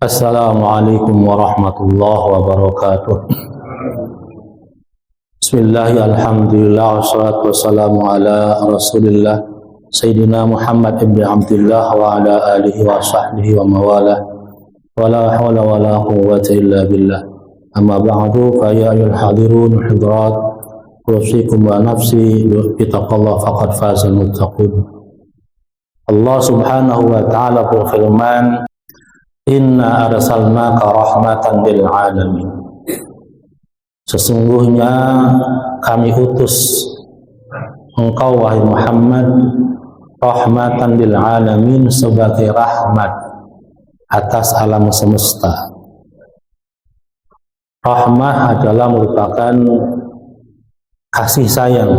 Assalamualaikum warahmatullahi wabarakatuh. Bismillah, alhamdulillah, wassalatu wassalamu ala rasulillah Sayyidina Muhammad ibn Abdullah wa ala alihi wa sahbihi wa mawalah wa la hawla wa la quwwata illa billah. Amma ba'du, fa ya ayyuhal hadirun hidrat usikum wa nafsi bittaqallah faqad fazal muttaqun. Allah subhanahu wa ta'ala berfirman, Inna arsalnaka rahmatan lil alamin. Sesungguhnya kami utus engkau wahai Muhammad rahmatan lil alamin, sebagai rahmat atas alam semesta. Rahmah adalah merupakan kasih sayang.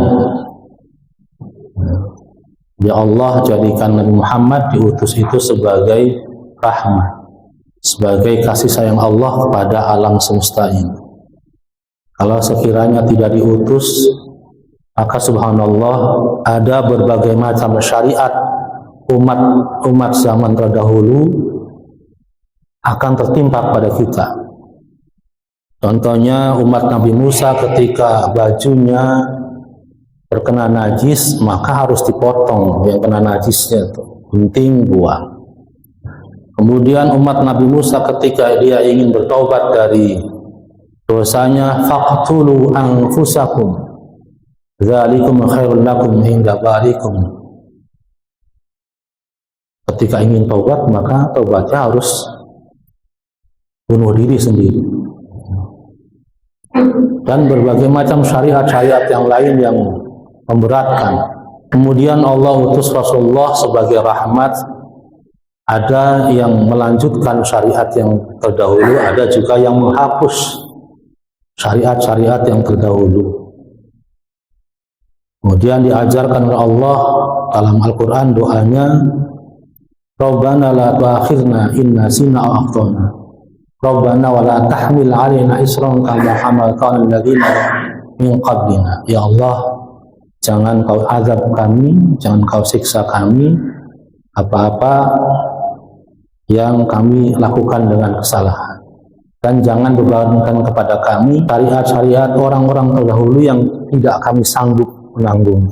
Ya Allah jadikan Nabi Muhammad diutus itu sebagai rahmat, sebagai kasih sayang Allah kepada alam semesta ini. Kalau sekiranya tidak diutus, maka subhanallah ada berbagai macam syariat umat zaman terdahulu akan tertimpa pada kita. Contohnya umat Nabi Musa, ketika bajunya terkena najis, maka harus dipotong yang kena najisnya itu, gunting, buah. Kemudian umat Nabi Musa ketika dia ingin bertobat dari dosanya, faqtulu anfusakum dzalikum khairul lakum inda barikum. Ketika ingin tobat, maka tobatnya harus bunuh diri sendiri. Dan berbagai macam syariat-syariat yang lain yang memberatkan. Kemudian Allah utus Rasulullah sebagai rahmat. Ada yang melanjutkan syariat yang terdahulu, ada juga yang menghapus syariat-syariat yang terdahulu. Kemudian diajarkan oleh Allah dalam Al-Quran doanya, Rabbana la tu'akhirna in nasina aw akhtana, Rabbana wa la tahmil 'alaina isran kama hamaltahu alladziina min qablina. Ya Allah, jangan kau azab kami, jangan kau siksa kami apa-apa yang kami lakukan dengan kesalahan, dan jangan bebankan kepada kami syariat-syariat orang-orang terdahulu yang tidak kami sanggup menanggung.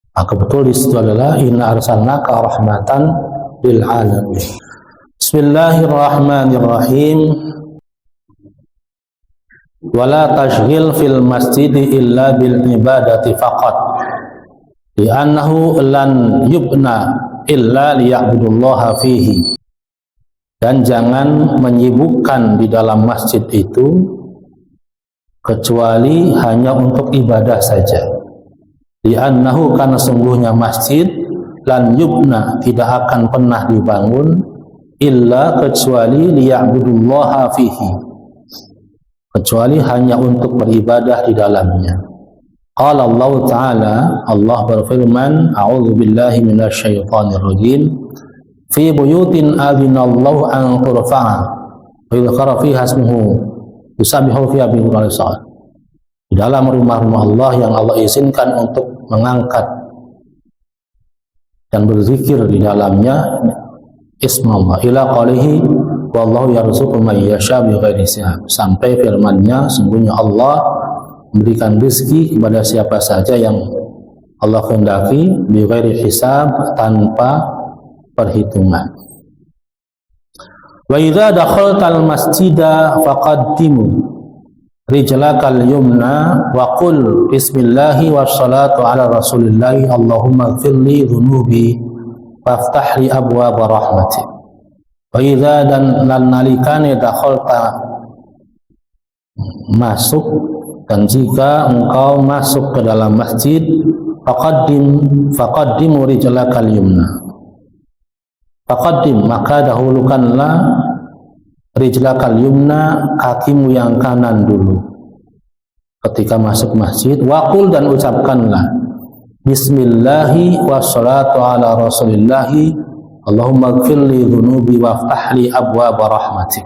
Maka betul di situ adalah inna arsalnaka rahmatan lil alamin. Bismillahirrahmanirrahim. Wala tashghil fil masjidi illa bil ibadati faqat, li'annahu lan yubna illa liya'budullaha fihi. Dan jangan menyibukkan di dalam masjid itu kecuali hanya untuk ibadah saja. Li'annahu, karena sungguhnya masjid, lan yubna, tidak akan pernah dibangun, illa, kecuali liya'budullaha fihi, kecuali hanya untuk beribadah di dalamnya. Qala Allah Ta'ala, Allah berfirman, A'udzu billahi minasyaitonir rajim, fi buyutin adzinallahu an turfa'a wa yudhkara fiha ismuhu yusabbihu fiha bil ghusal. Di dalam rumah-rumah Allah yang Allah izinkan untuk mengangkat dan berzikir di dalamnya ismullah, ila qalihi wallahu yarzuqu man yasha bighairi hisab, sampai firman-Nya, sungguhnya Allah memberikan rezeki kepada siapa saja yang Allah kehendaki, bighairi hisab, tanpa perhitungan. Wa idza dakhaltal masjida faqaddimu rijlakal yumna wa qul bismillahi wassalatu ala rasulillahi Allahumma ighfirli dhunubi waftah li abwaaba rahmatik. Wa idza dan nalikane dakhalta masuk, dan jika engkau masuk ke dalam masjid, faqaddimu rijlakal yumna, faqaddim, maka dahulukanlah rijlakal yumna, kakimu yang kanan dulu ketika masuk masjid. Waqul, dan ucapkanlah bismillahi wassalatu ala rasulillahi Allahumma ighfirli dhunubi waftah li abwaaba rahmatik.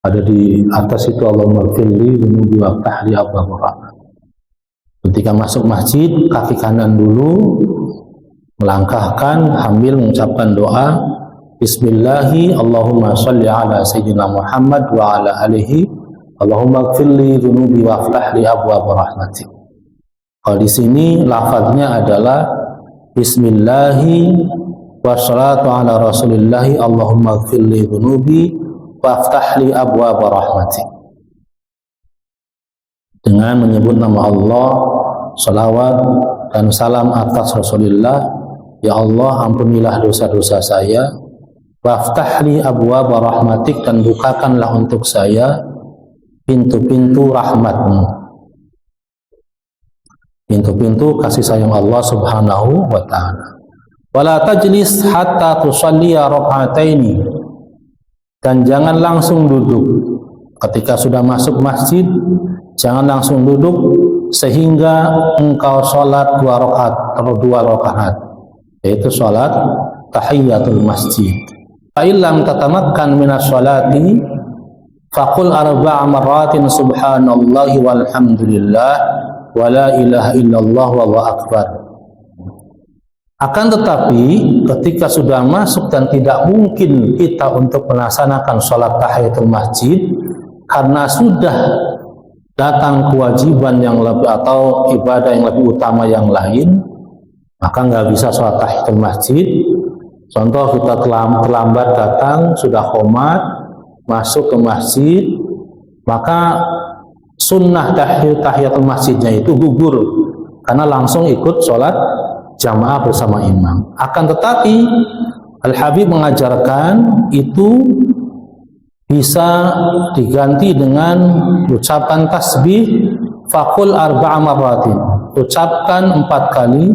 Ada di atas itu Allahumma ighfirli dhunubi waftah li abwaaba rahmatik. Ketika masuk masjid, kaki kanan dulu melangkahkan sambil mengucapkan doa, Bismillahi Allahumma sholli ala sayyidina Muhammad wa ala alihi Allahumma ighfirli dzunubi waftah li abwaab rahmatik. Kalau di sini lafadznya adalah Bismillahi wassalatu ala rasulillahi Allahumma ighfirli dzunubi waftah li abwaab rahmatik. Dengan menyebut nama Allah, salawat dan salam atas Rasulullah. Ya Allah, ampunilah dosa-dosa saya. Waftahli abwaab rahmatik, dan bukakanlah untuk saya pintu-pintu rahmatmu, pintu-pintu kasih sayang Allah subhanahu wa ta'ala. Wala tajlis hatta tusalliya rak'ataini, dan jangan langsung duduk ketika sudah masuk masjid, jangan langsung duduk sehingga engkau sholat 2 rakaat, yaitu sholat tahiyatul masjid. Fa'ilam tatamakkan minas sholati faqul 4 marratin subhanallahi walhamdulillah wa la ilaha illallah wallahu akbar. Akan tetapi ketika sudah masuk dan tidak mungkin kita untuk melaksanakan sholat tahiyatul masjid karena sudah datang kewajiban yang lebih atau ibadah yang lebih utama yang lain, maka nggak bisa sholat tahiyatul masjid. Contoh, kita terlambat datang, sudah qomat, masuk ke masjid, maka sunnah tahiyatul masjidnya itu gugur karena langsung ikut sholat jamaah bersama imam. Akan tetapi Al-Habib mengajarkan itu bisa diganti dengan ucapan tasbih faqul 4 marratin, ucapkan 4 kali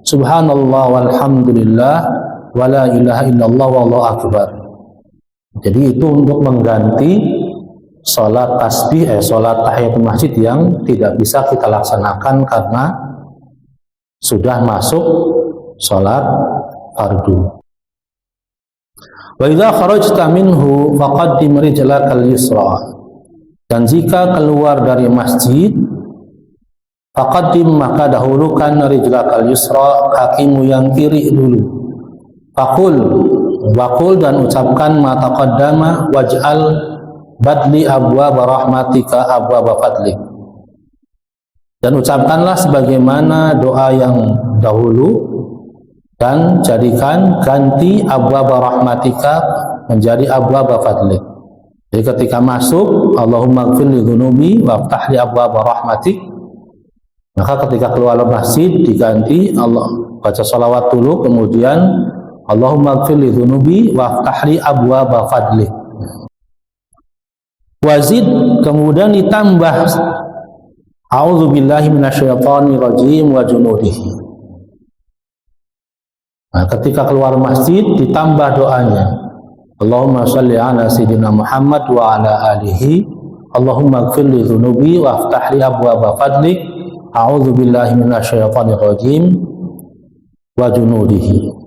subhanallah walhamdulillah wa la ilaha illallah wallahu akbar. Jadi itu untuk mengganti sholat tasbih, sholat tahiyatul masjid yang tidak bisa kita laksanakan karena sudah masuk sholat fardu. Wa idza kharajta minhu faqaddim rijlakal yusra, dan jika keluar dari masjid faqaddim, maka dahulukan rijlakal yusra, kakimu yang kiri dulu. Faqul, dan ucapkan ma taqaddama waj'al badli abwaab rahmatika abwaab fadlik, dan ucapkanlah sebagaimana doa yang dahulu dan jadikan ganti abwaab rahmatika menjadi abwaab fadlik. Jadi ketika masuk Allahumma ighfirli dzunubi waftah li abwaab rahmatik, maka ketika keluar masjid diganti Allah, baca salawat dulu, kemudian Allahumma ighfirli dzunubi waftah li abwaab fadlik. Wazid, kemudian ditambah a'udzubillahi minasyaitonir rajim wa junudihi. Nah, ketika keluar masjid ditambah doanya Allahumma sholli ala sayyidina Muhammad wa ala alihi Allahumma ighfirli dzunubi waftah li abwaab fadlik a'udzubillahi minasyaitonir rajim wa junudihi.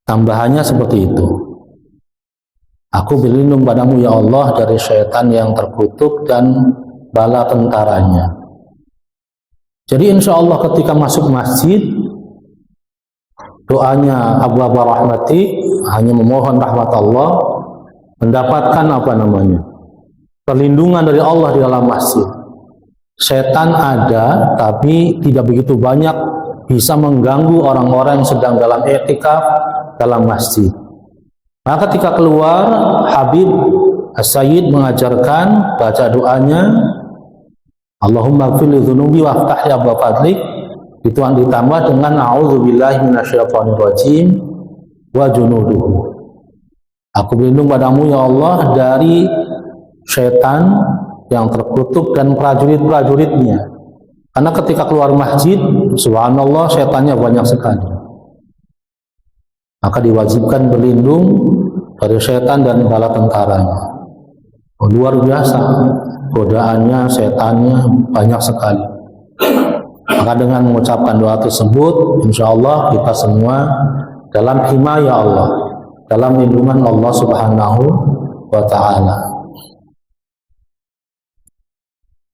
Tambahannya seperti itu. Aku berlindung padamu ya Allah dari syaitan yang terkutuk dan bala tentaranya. Jadi insya Allah ketika masuk masjid, doanya abwaab rahmati, hanya memohon rahmat Allah, mendapatkan perlindungan dari Allah di dalam masjid. Setan ada, tapi tidak begitu banyak bisa mengganggu orang-orang yang sedang dalam i'tikaf dalam masjid. Maka ketika keluar, Habib As-Sayyid mengajarkan baca doanya Allahumma ighfirli dzunubi waftah li abwaab fadlik, itu ditambah dengan a'udzubillahi minasyaitonir rajim wa junuduhu. Aku berlindung padamu ya Allah dari syaitan yang terkutuk dan prajurit-prajuritnya. Karena ketika keluar masjid, subhanallah, syaitannya banyak sekali. Maka diwajibkan berlindung dari syaitan dan bala tentaranya. Luar biasa, godaannya, setannya banyak sekali. Maka dengan mengucapkan doa tersebut, insya Allah kita semua dalam himayah Allah, dalam lindungan Allah subhanahu wa ta'ala.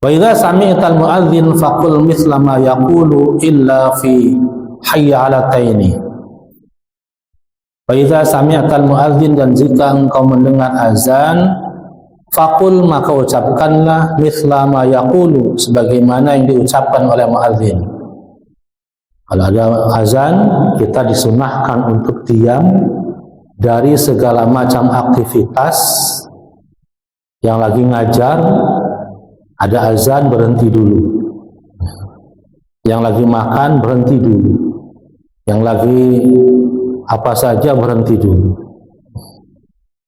Wa idza sami'tal mu'adzin faqul mithla ma yaqulu illa fi hayya 'alataini. Wa idza sami'tal muadzin, dan jika engkau mendengar azan, faqul, maka ucapkanlah mithla ma yaqulu, sebagaimana yang diucapkan oleh muadzin. Kalau ada azan, kita disunahkan untuk diam dari segala macam aktivitas. Yang lagi ngajar, ada azan, berhenti dulu. Yang lagi makan, berhenti dulu. Yang lagi apa saja, berhenti dulu.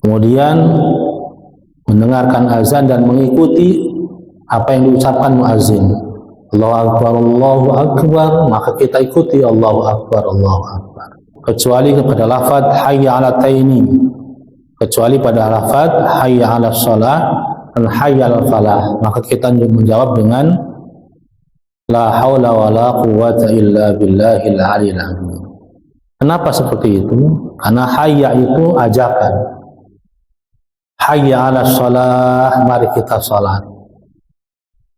Kemudian mendengarkan azan dan mengikuti apa yang diucapkan muazzin. Allahu Akbar, Allahu Akbar, maka kita ikuti Allahu Akbar, Allahu Akbar. Kecuali kepada lafaz hayya 'alataini, kecuali pada lafaz hayya 'alas shalah dan hayya 'alal falah, maka kita menjawab dengan la haula wala quwwata illa billahil 'aliyyil 'azim. Kenapa seperti itu? Karena hayya itu ajakan. Hayya 'alas shalah, mari kita salat.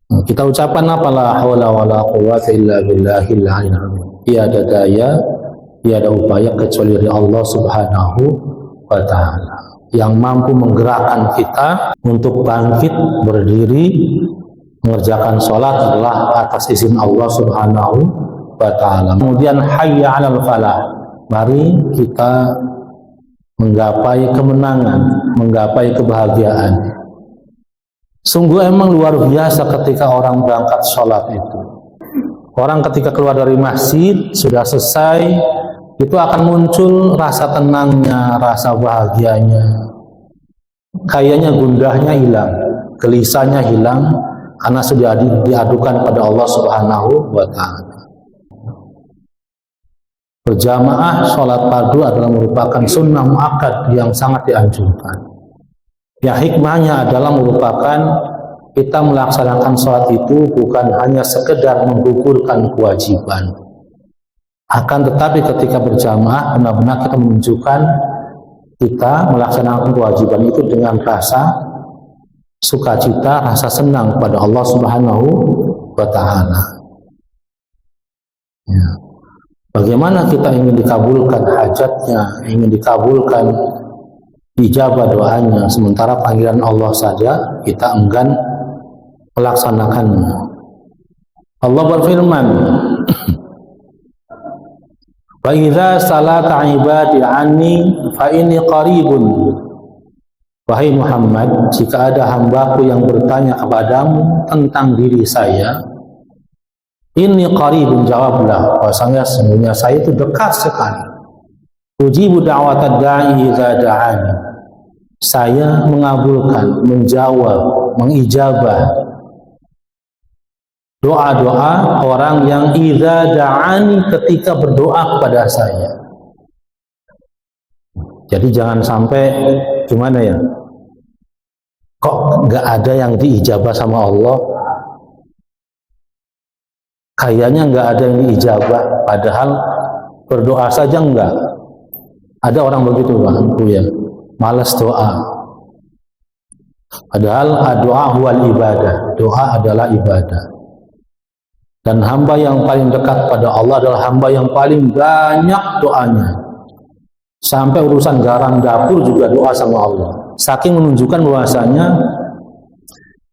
Kita ucapkan apa? La haula wala quwwata illa billahil 'aliyyil 'azim. Tiada daya, tiada upaya kecuali dari Allah Subhanahu wa ta'ala, yang mampu menggerakkan kita untuk bangkit berdiri mengerjakan sholat adalah atas izin Allah Subhanahu wa ta'ala. Kemudian hayya 'alal falah, mari kita menggapai kemenangan, menggapai kebahagiaan. Sungguh emang luar biasa ketika orang berangkat sholat itu. Orang ketika keluar dari masjid, sudah selesai, itu akan muncul rasa tenangnya, rasa bahagianya. Kayaknya gundahnya hilang, gelisahnya hilang, karena sudah diadukan pada Allah Subhanahu wa ta'ala. Berjamaah sholat fardu adalah merupakan sunnah muakkad yang sangat dianjurkan. Ya, hikmahnya adalah merupakan kita melaksanakan sholat itu bukan hanya sekedar menggugurkan kewajiban, akan tetapi ketika berjamaah benar-benar kita menunjukkan kita melaksanakan kewajiban itu dengan rasa sukacita, rasa senang pada Allah Subhanahu wa ta'ala. Ya. Bagaimana kita ingin dikabulkan hajatnya, ingin dikabulkan ijabah doanya, sementara panggilan Allah saja kita enggan melaksanakannya. Allah berfirman, wa idza salata ibadi anni fa inni qaribun. Wahai Muhammad, jika ada hambaku yang bertanya kepadamu tentang diri saya, inni qaribun, jawablah bahwasanya sesungguhnya saya itu dekat sekali. Ujibu da'watad da'i idza da'ani, saya mengabulkan, menjawab, mengijabah doa-doa orang yang idza da'ani, ketika berdoa kepada saya. Jadi jangan sampai gimana ya, kok nggak ada yang diijabah sama Allah, kayaknya nggak ada yang diijabah, padahal berdoa saja enggak. Ada orang begitu Pak, ya, malas doa. Padahal doa huwal ibadah, doa adalah ibadah. Dan hamba yang paling dekat pada Allah adalah hamba yang paling banyak doanya. Sampai urusan garam dapur juga doa sama Allah. Saking menunjukkan bahwasanya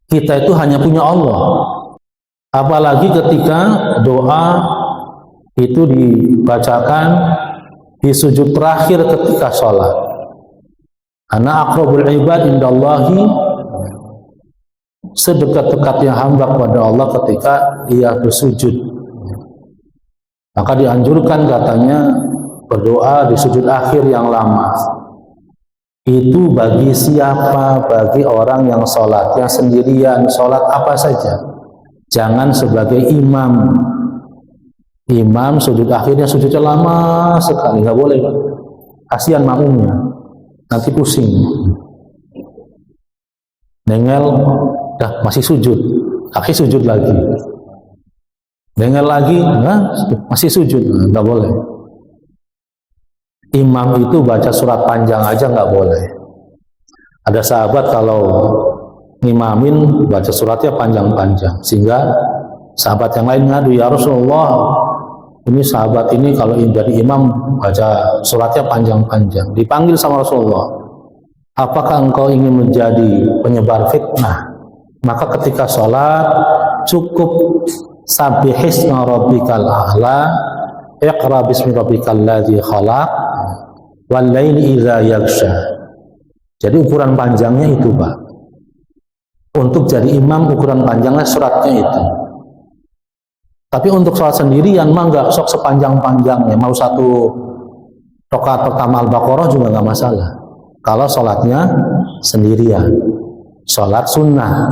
kita itu hanya punya Allah. Apalagi ketika doa itu dibacakan di sujud terakhir ketika sholat. Ana aqrabul ibad indallahi, sedekat-dekatnya hamba kepada Allah ketika ia bersujud. Maka dianjurkan katanya berdoa di sujud akhir yang lama. Itu bagi siapa? Bagi orang yang sholatnya sendirian, sholat apa saja. Jangan sebagai imam. Imam sujud akhirnya sujudnya lama sekali, nggak boleh. Kasihan makmumnya, nanti pusing. Dengel, dah masih sujud, akhir sujud lagi. Dengel lagi, nah, masih sujud, nggak boleh. Imam itu baca surat panjang aja nggak boleh. Ada sahabat kalau ngimamin baca suratnya panjang-panjang, sehingga sahabat yang lain ngadu, ya Rasulullah, Ini sahabat ini kalau jadi imam baca suratnya panjang-panjang. Dipanggil sama Rasulullah, apakah engkau ingin menjadi penyebar fitnah? Maka ketika sholat cukup sabbihisma rabbikal a'la, iqra bismi rabbikal ladzi khalaq, wal laili idza yaghsha. Jadi ukuran panjangnya itu, Pak. Untuk jadi imam ukuran panjangnya suratnya itu. Tapi untuk sholat sendirian mah nggak sok sepanjang-panjangnya. Mau satu rakaat pertama Al-Baqarah juga nggak masalah. Kalau sholatnya sendirian, sholat sunnah.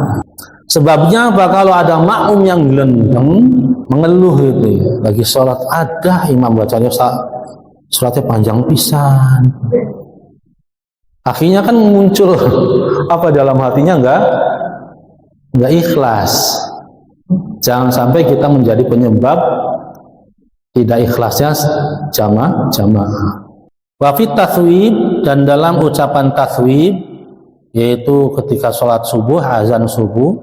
Sebabnya apa? Kalau ada makmum yang gelendeng, mengeluh gitu ya, lagi sholat ada imam bacanya suratnya panjang pisan. Akhirnya kan muncul apa dalam hatinya nggak ikhlas. Jangan sampai kita menjadi penyebab tidak ikhlasnya jamaah. Wa fit tathwib, dan dalam ucapan tathwib, yaitu ketika sholat subuh, azan subuh,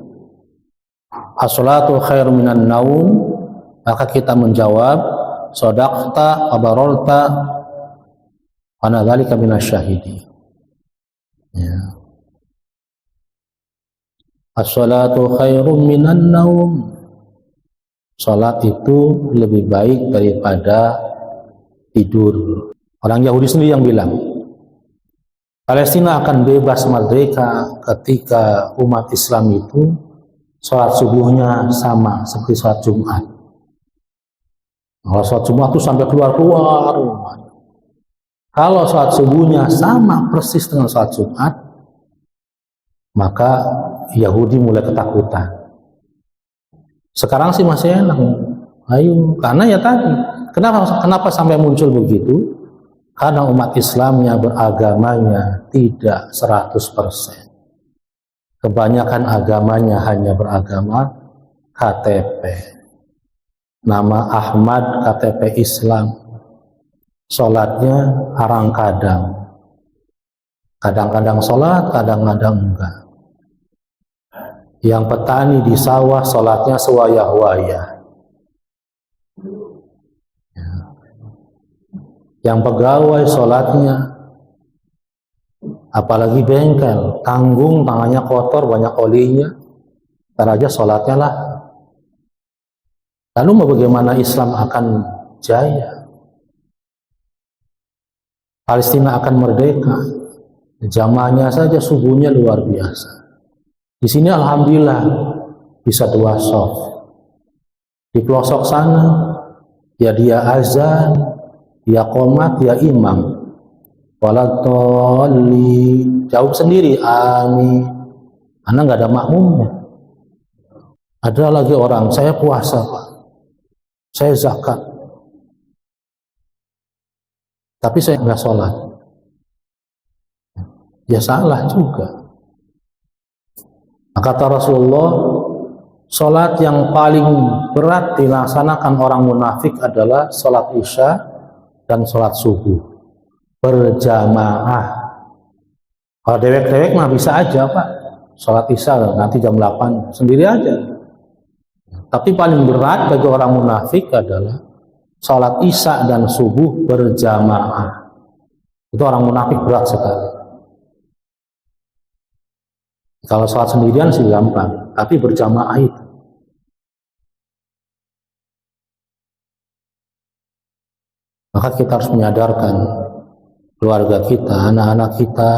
as-salatu khairum minan naum, maka kita menjawab shadaqta wa bararta wa dzalika minasyahidi. Ya. As-salatu khairum minan naum. Salat itu lebih baik daripada tidur. Orang Yahudi sendiri yang bilang, Palestina akan bebas merdeka ketika umat Islam itu sholat subuhnya sama seperti sholat Jumat. Kalau sholat Jumat itu sampai keluar-keluar. Kalau sholat subuhnya sama persis dengan sholat Jumat, maka Yahudi mulai ketakutan. Sekarang sih masih enak. Ayo, karena ya tadi. Kenapa sampai muncul begitu? Karena umat Islamnya beragamanya tidak 100%. Kebanyakan agamanya hanya beragama KTP. Nama Ahmad, KTP Islam. Sholatnya arang-kadang. Kadang-kadang sholat, kadang-kadang enggak. Yang petani di sawah sholatnya sewayah-wayah. Yang pegawai sholatnya, apalagi bengkel, tanggung, tangannya kotor, banyak olinya, ntar aja sholatnya lah. Lalu mau bagaimana Islam akan jaya? Palestina akan merdeka, jamaahnya saja subuhnya luar biasa. Di sini alhamdulillah bisa 2 shaf. Di pelosok sana ya dia azan, ya qomat, ya imam. Waladhdallin, jawab sendiri amin. Karena nggak ada makmumnya. Ada lagi orang, saya puasa Pak, saya zakat, tapi saya nggak sholat. Ya salah juga. Kata Rasulullah, sholat yang paling berat dilaksanakan orang munafik adalah sholat isya dan sholat subuh berjamaah. Kalau dewek-dewek mah bisa aja Pak, sholat isya nanti jam 8 sendiri aja. Tapi paling berat bagi orang munafik adalah sholat isya dan subuh berjamaah. Itu orang munafik berat sekali. Kalau sholat sendirian sih gampang, tapi berjamaah itu. Maka kita harus menyadarkan keluarga kita, anak-anak kita,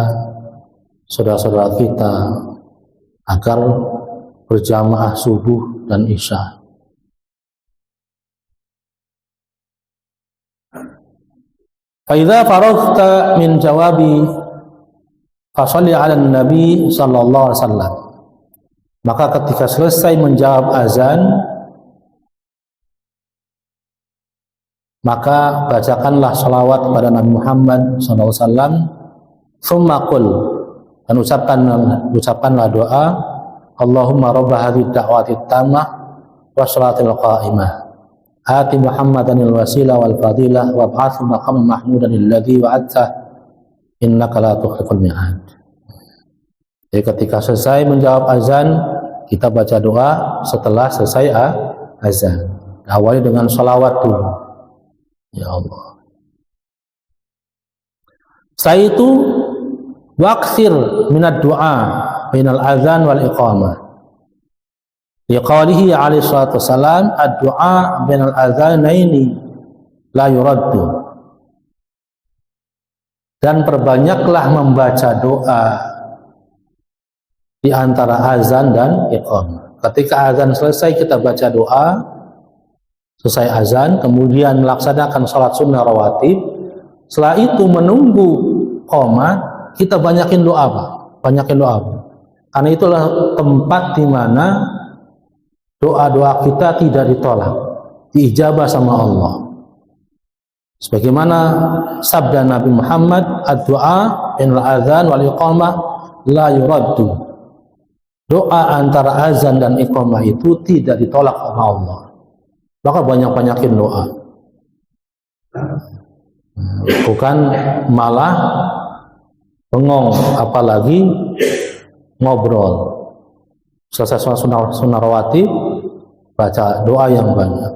saudara-saudara kita, agar berjamaah subuh dan isya. Fa idza faraghta min jawabi fasalli ala Nabi sallallahu alaihi wasallam. Maka ketika selesai menjawab azan, maka bacakanlah salawat kepada Nabi Muhammad sallallahu alaihi wasallam. Tsumma qul, dan ucapkanlah doa, Allahumma rabb hadhihi da'wati tammah wa shalatil qa'imah. Ati Muhammadanil wasilah wal fadilah wa ba'athu maqaman mahmudan alladhi wa'adta innaka la tukhliful mi'ad. Jadi ketika selesai menjawab azan, kita baca doa setelah selesai azan. Awali dengan sholawat dulu. Ya Allah. Setelah itu waqsir minad du'a bainal adzan wal iqamah. Liqaulihi alaihi salatu wassalam ad-du'a bainal adzanaini la yuraddu. Dan perbanyaklah membaca doa di antara azan dan iqamah. Ketika azan selesai kita baca doa, selesai azan, kemudian melaksanakan sholat sunnah rawatib. Setelah itu menunggu qomat, kita banyakin doa, Pak. Banyakin doa, Pak. Karena itulah tempat di mana doa-doa kita tidak ditolak, diijabah sama Allah. Sebagaimana sabda Nabi Muhammad, ad-du'a bainal adzan wal iqamah la yuraddu. Doa antara azan dan iqamah itu tidak ditolak oleh Allah. Maka banyak-banyakin doa. Bukan malah bengong, apalagi ngobrol. Selesai sunnah rawatib, baca doa yang banyak.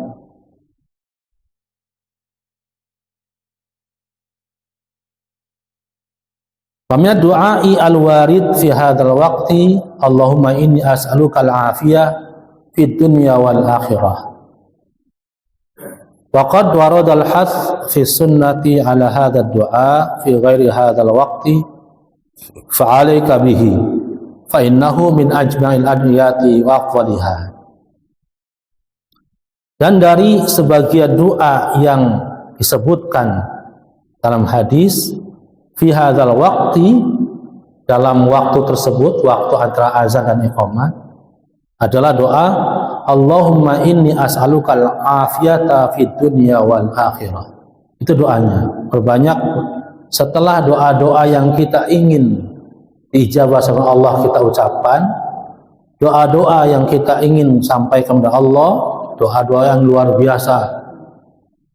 Pamnya du'ai al-warid fi hadzal waqti, Allahumma inni as'aluka al-afiyah fid dunya wal akhirah. Wa qad warada al-hath fi sunnati ala hadha ad-du'a fi ghairi hadzal waqti fa 'alaika bihi fa innahu min ajma'il adiyati wa afdaliha. Dan dari sebagian doa yang disebutkan dalam hadis fi hadzal waqti, dalam waktu tersebut, waktu antara azan dan iqamah, adalah doa Allahumma inni as'alukal afiyata fid dunya wal akhirah. Itu doanya. Perbanyak setelah doa-doa yang kita ingin diijabah sama Allah kita ucapkan, doa-doa yang kita ingin sampaikan kepada Allah, doa-doa yang luar biasa,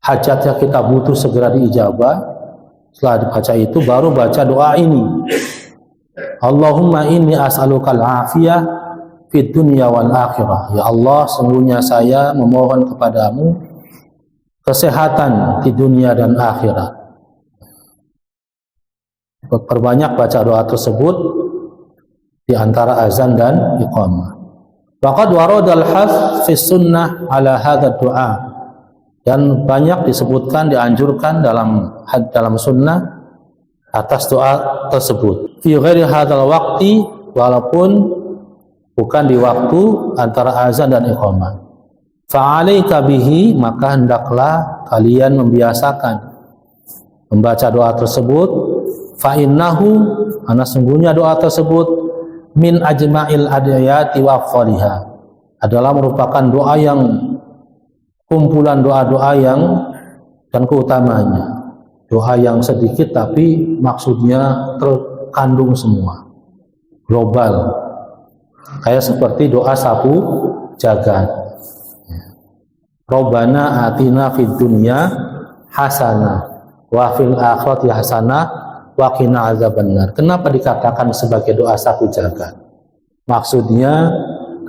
hajatnya kita butuh segera diijabah. Setelah dibaca itu baru baca doa ini. Allahumma inni as'alukal afiyah fid dunya wal akhirah. Ya Allah, sungguhnya saya memohon kepadamu kesehatan di dunia dan akhirat. Perbanyak baca doa tersebut di antara azan dan iqamah. Waqad waradal hath fi sunnah ala hadha du'a. Dan banyak disebutkan, dianjurkan dalam sunnah atas doa tersebut. Fi ghairi hadzal waqti, walaupun bukan di waktu antara azan dan iqamah. Fa 'alaika bihi, maka hendaklah kalian membiasakan membaca doa tersebut. Fa innahu, karena sungguhnya doa tersebut min ajma'il adiyati wa afdaliha, adalah merupakan doa yang kumpulan doa-doa yang dan keutamanya, doa yang sedikit tapi maksudnya terkandung semua, global, kayak seperti doa sapu jagat. Robbana atina fid dunya hasanah wa fil akhirati hasanah wa qina azabannar. Kenapa dikatakan sebagai doa sapu jagat? Maksudnya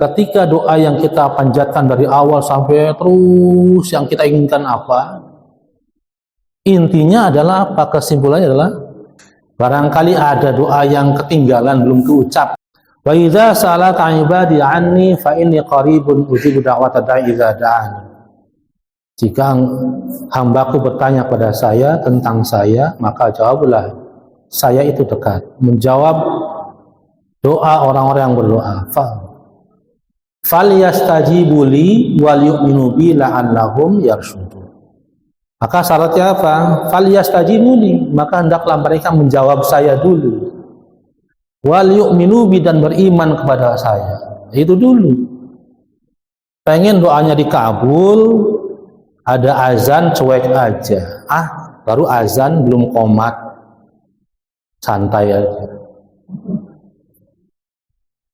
ketika doa yang kita panjatkan dari awal sampai terus yang kita inginkan apa, intinya adalah apa? Kesimpulannya adalah barangkali ada doa yang ketinggalan, belum keucap. Wa idza salaka ibadi anni fa inni qaribun ujibu da'wata da'i idza da'ani. Jika hambaku bertanya pada saya tentang saya, maka jawablah, saya itu dekat, menjawab doa orang-orang yang berdoa. Falyastajibu li wal yu'minu bi la'allahum yarshudun. Maka syaratnya apa? Falyastajibu li, maka hendaklah mereka menjawab saya dulu. Wal yu'minu bi, dan beriman kepada saya. Itu dulu. Pengen doanya dikabul, ada azan cuek aja. Baru azan belum qomat, santai aja.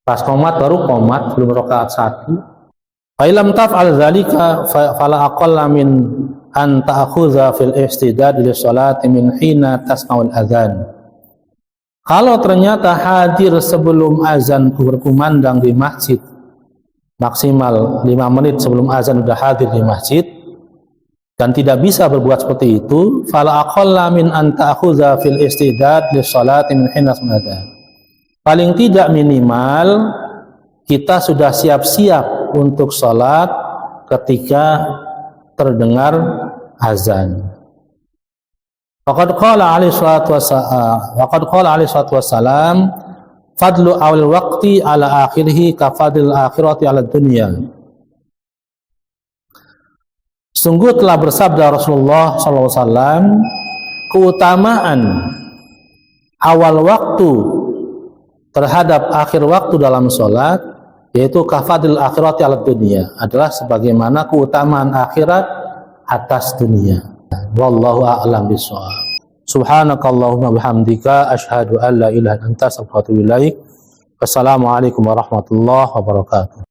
Pas qomat baru qomat, belum rakaat 1. Fa ilam taf'al dzalika fala aqalla min an ta'khudha fil istidad li sholati min hina tasma'ul adzan. Kalau ternyata hadir sebelum azan berkumandang di masjid, maksimal 5 menit sebelum azan sudah hadir di masjid, dan tidak bisa berbuat seperti itu, fala aqalla min an ta'khudha fil istidad lis salati min hinas madad. Paling tidak minimal kita sudah siap-siap untuk salat ketika terdengar azan. Waqad qala alaihi salatu wassalam fadlu awal waqti ala akhirih ka fadlil akhirati ala dunya. Sungguh telah bersabda Rasulullah SAW, keutamaan awal waktu terhadap akhir waktu dalam sholat, yaitu kafadil akhirati ala dunia, adalah sebagaimana keutamaan akhirat atas dunia. Wallahu a'lam bishawab. Subhanakallahumma bihamdika asyhadu an la ilaha illa anta astaghfiruka wa atubu ilaik. Wassalamualaikum warahmatullahi wabarakatuh.